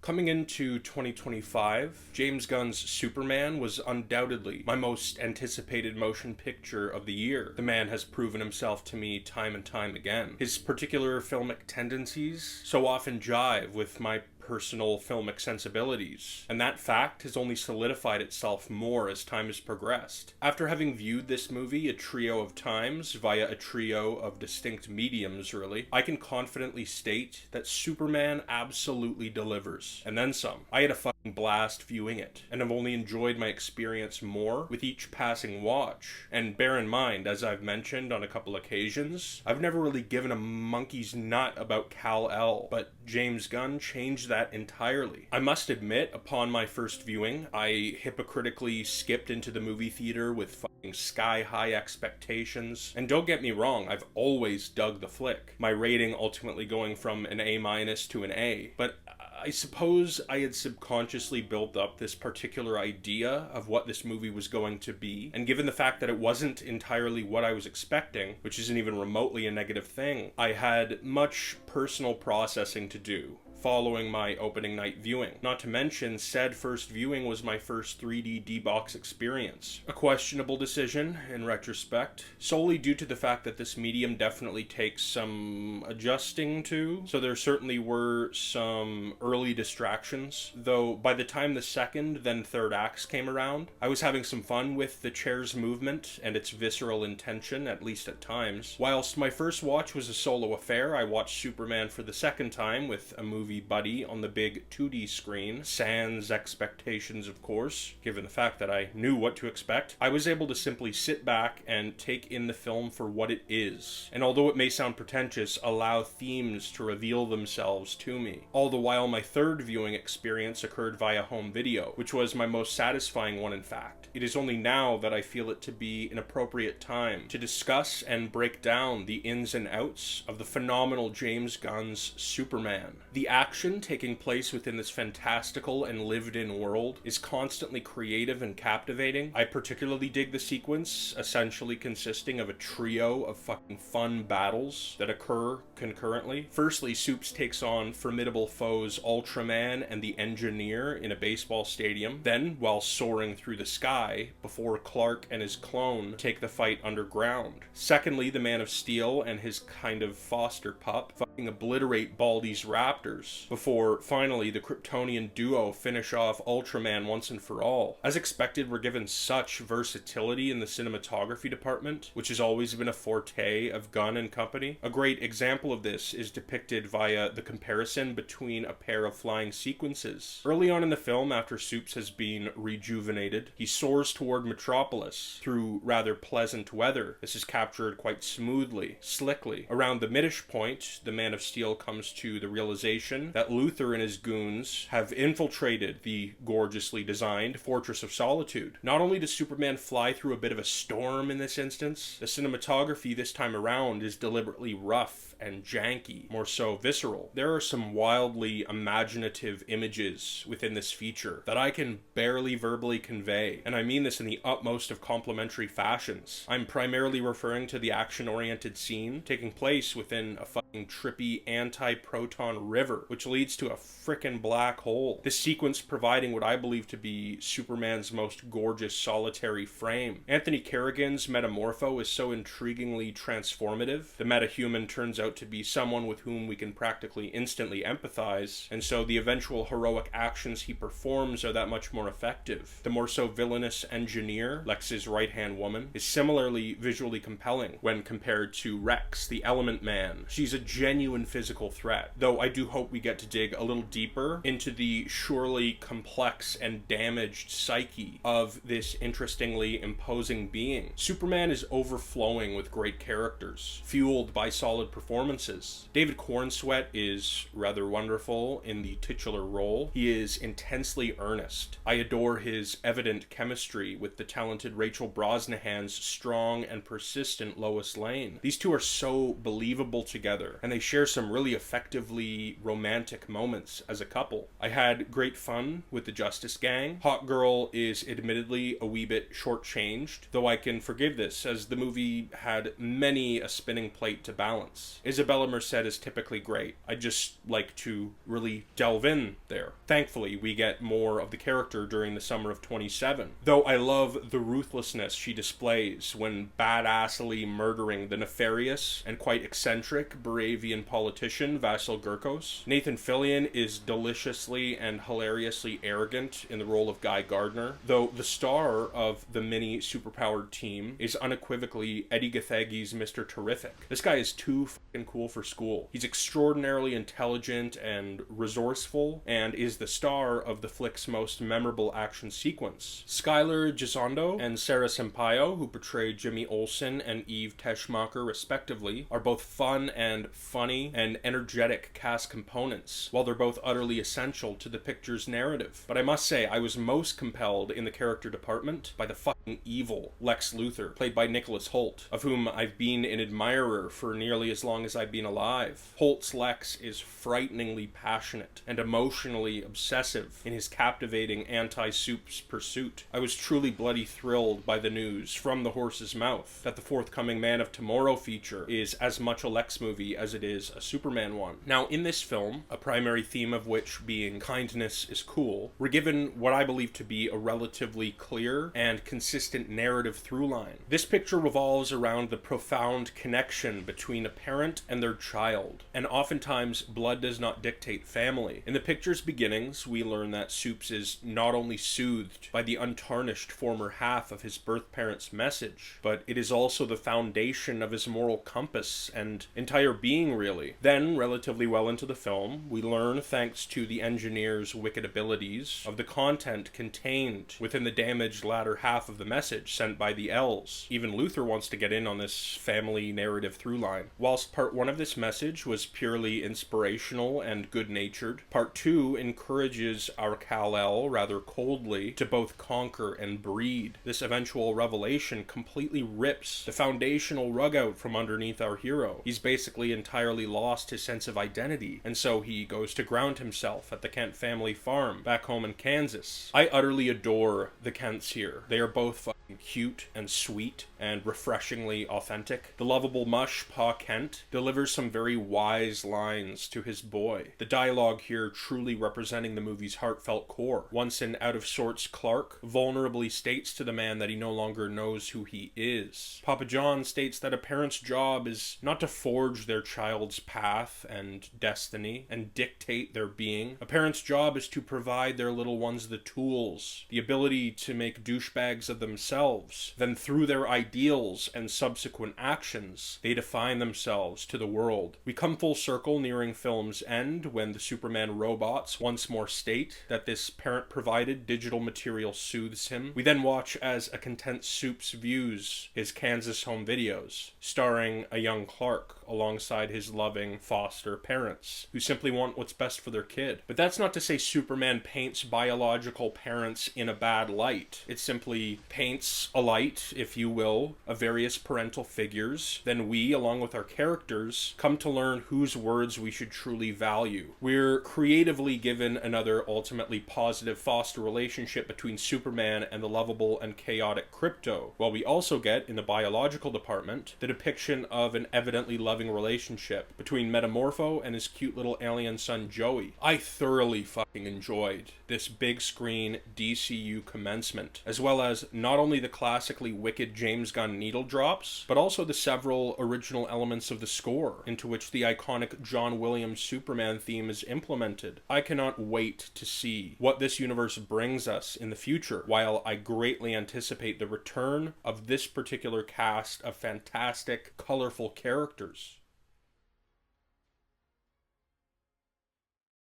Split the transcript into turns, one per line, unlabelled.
Coming into 2025, James Gunn's Superman was undoubtedly my most anticipated motion picture of the year. The man has proven himself to me time and time again. His particular filmic tendencies so often jive with my personal filmic sensibilities, and that fact has only solidified itself more as time has progressed. After having viewed this movie a trio of times via a trio of distinct mediums, really, I can confidently state that Superman absolutely delivers, and then some. I had a fucking blast viewing it, and have only enjoyed my experience more with each passing watch. And bear in mind, as I've mentioned on a couple occasions, I've never really given a monkey's nut about Kal-El, but James Gunn changed that entirely. I must admit, upon my first viewing, I hypocritically skipped into the movie theater with fucking sky-high expectations. And don't get me wrong, I've always dug the flick. My rating ultimately going from an A- to an A. But I suppose I had subconsciously built up this particular idea of what this movie was going to be, and given the fact that it wasn't entirely what I was expecting, which isn't even remotely a negative thing, I had much personal processing to do following my opening night viewing. Not to mention, said first viewing was my first 3D D-Box experience. A questionable decision, in retrospect, solely due to the fact that this medium definitely takes some adjusting to, so there certainly were some early distractions, though by the time the second, then third acts came around, I was having some fun with the chair's movement and its visceral intention, at least at times. Whilst my first watch was a solo affair, I watched Superman for the second time with a movie buddy on the big 2D screen, sans expectations of course, given the fact that I knew what to expect. I was able to simply sit back and take in the film for what it is, and although it may sound pretentious, allow themes to reveal themselves to me. All the while my third viewing experience occurred via home video, which was my most satisfying one in fact. It is only now that I feel it to be an appropriate time to discuss and break down the ins and outs of the phenomenal James Gunn's Superman. The action taking place within this fantastical and lived-in world is constantly creative and captivating. I particularly dig the sequence, essentially consisting of a trio of fucking fun battles that occur concurrently. Firstly, Supes takes on formidable foes Ultraman and the Engineer in a baseball stadium. Then, while soaring through the sky, before Clark and his clone take the fight underground. Secondly, the Man of Steel and his kind of foster pup fucking obliterate Baldy's raptors, before finally the Kryptonian duo finish off Ultraman once and for all. As expected, we're given such versatility in the cinematography department, which has always been a forte of Gunn and company. A great example of this is depicted via the comparison between a pair of flying sequences. Early on in the film, after Supes has been rejuvenated, he soars toward Metropolis through rather pleasant weather. This is captured quite smoothly, slickly. Around the middish point, the Man of Steel comes to the realization that Luthor and his goons have infiltrated the gorgeously designed Fortress of Solitude. Not only does Superman fly through a bit of a storm in this instance, the cinematography this time around is deliberately rough and janky, more so visceral. There are some wildly imaginative images within this feature that I can barely verbally convey, and I mean this in the utmost of complimentary fashions. I'm primarily referring to the action-oriented scene taking place within a fucking trippy anti-proton river, which leads to a frickin' black hole. This sequence providing what I believe to be Superman's most gorgeous solitary frame. Anthony Carrigan's Metamorpho is so intriguingly transformative. The metahuman turns out to be someone with whom we can practically instantly empathize, and so the eventual heroic actions he performs are that much more effective. The more so villainous Engineer, Lex's right-hand woman, is similarly visually compelling when compared to Rex, the Element Man. She's a genuine physical threat, though I do hope we get to dig a little deeper into the surely complex and damaged psyche of this interestingly imposing being. Superman is overflowing with great characters, fueled by solid performances. David Cornsweet is rather wonderful in the titular role. He is intensely earnest. I adore his evident chemistry with the talented Rachel Brosnahan's strong and persistent Lois Lane. These two are so believable together, and they share some really effectively romantic romantic moments as a couple. I had great fun with the Justice Gang. Hawkgirl is admittedly a wee bit shortchanged, though I can forgive this as the movie had many a spinning plate to balance. Isabella Merced is typically great. I just like to really delve in there. Thankfully, we get more of the character during the summer of 27, though I love the ruthlessness she displays when badassly murdering the nefarious and quite eccentric Baravian politician Vasil Gurkos. Nathan Fillion is deliciously and hilariously arrogant in the role of Guy Gardner, though the star of the mini superpowered team is unequivocally Eddie Gathegi's Mr. Terrific. This guy is too fucking cool for school. He's extraordinarily intelligent and resourceful, and is the star of the flick's most memorable action sequence. Skylar Gisondo and Sarah Sampaio, who portray Jimmy Olsen and Eve Teschmacher respectively, are both fun and funny and energetic cast components, while they're both utterly essential to the picture's narrative. But I must say, I was most compelled in the character department by the fucking evil Lex Luthor, played by Nicholas Hoult, of whom I've been an admirer for nearly as long as I've been alive. Holt's Lex is frighteningly passionate and emotionally obsessive in his captivating anti-Supes pursuit. I was truly bloody thrilled by the news from the horse's mouth that the forthcoming Man of Tomorrow feature is as much a Lex movie as it is a Superman one. Now, in this film, a primary theme of which being kindness is cool, we're given what I believe to be a relatively clear and consistent narrative through line. This picture revolves around the profound connection between a parent and their child, and oftentimes blood does not dictate family. In the picture's beginnings, we learn that Supes is not only soothed by the untarnished former half of his birth parent's message, but it is also the foundation of his moral compass and entire being, really. Then, relatively well into the film, we learn, thanks to the engineer's wicked abilities, of the content contained within the damaged latter half of the message sent by the L's. Even Luthor wants to get in on this family narrative through line. Whilst part one of this message was purely inspirational and good-natured, part two encourages our Kal-El rather coldly to both conquer and breed. This eventual revelation completely rips the foundational rug out from underneath our hero. He's basically entirely lost his sense of identity, and so he goes to ground himself at the Kent family farm back home in Kansas. I utterly adore the Kents here. They are both fucking cute and sweet and refreshingly authentic. The lovable mush, Pa Kent, delivers some very wise lines to his boy. The dialogue here truly representing the movie's heartfelt core. Once an out-of-sorts Clark vulnerably states to the man that he no longer knows who he is. Papa John states that a parent's job is not to forge their child's path and destiny and dictate their being. A parent's job is to provide their little ones the tools, the ability to make douchebags of themselves. Then through their ideals and subsequent actions, they define themselves to the world. We come full circle nearing film's end when the Superman robots once more state that this parent-provided digital material soothes him. We then watch as a content Supes views his Kansas home videos, starring a young Clark alongside his loving foster parents, who simply want what's best for their kid. But that's not to say Superman paints biological parents in a bad light. It simply paints a light, if you will, of various parental figures. Then we, along with our characters, come to learn whose words we should truly value. We're creatively given another ultimately positive foster relationship between Superman and the lovable and chaotic Krypto, while we also get, in the biological department, the depiction of an evidently loving relationship between Metamorpho and his cute little alien son Joey. I thoroughly fucking enjoyed this big screen DCU commencement, as well as not only the classically wicked James Gunn needle drops, but also the several original elements of the score, into which the iconic John Williams Superman theme is implemented. I cannot wait to see what this universe brings us in the future, while I greatly anticipate the return of this particular cast of fantastic, colorful characters.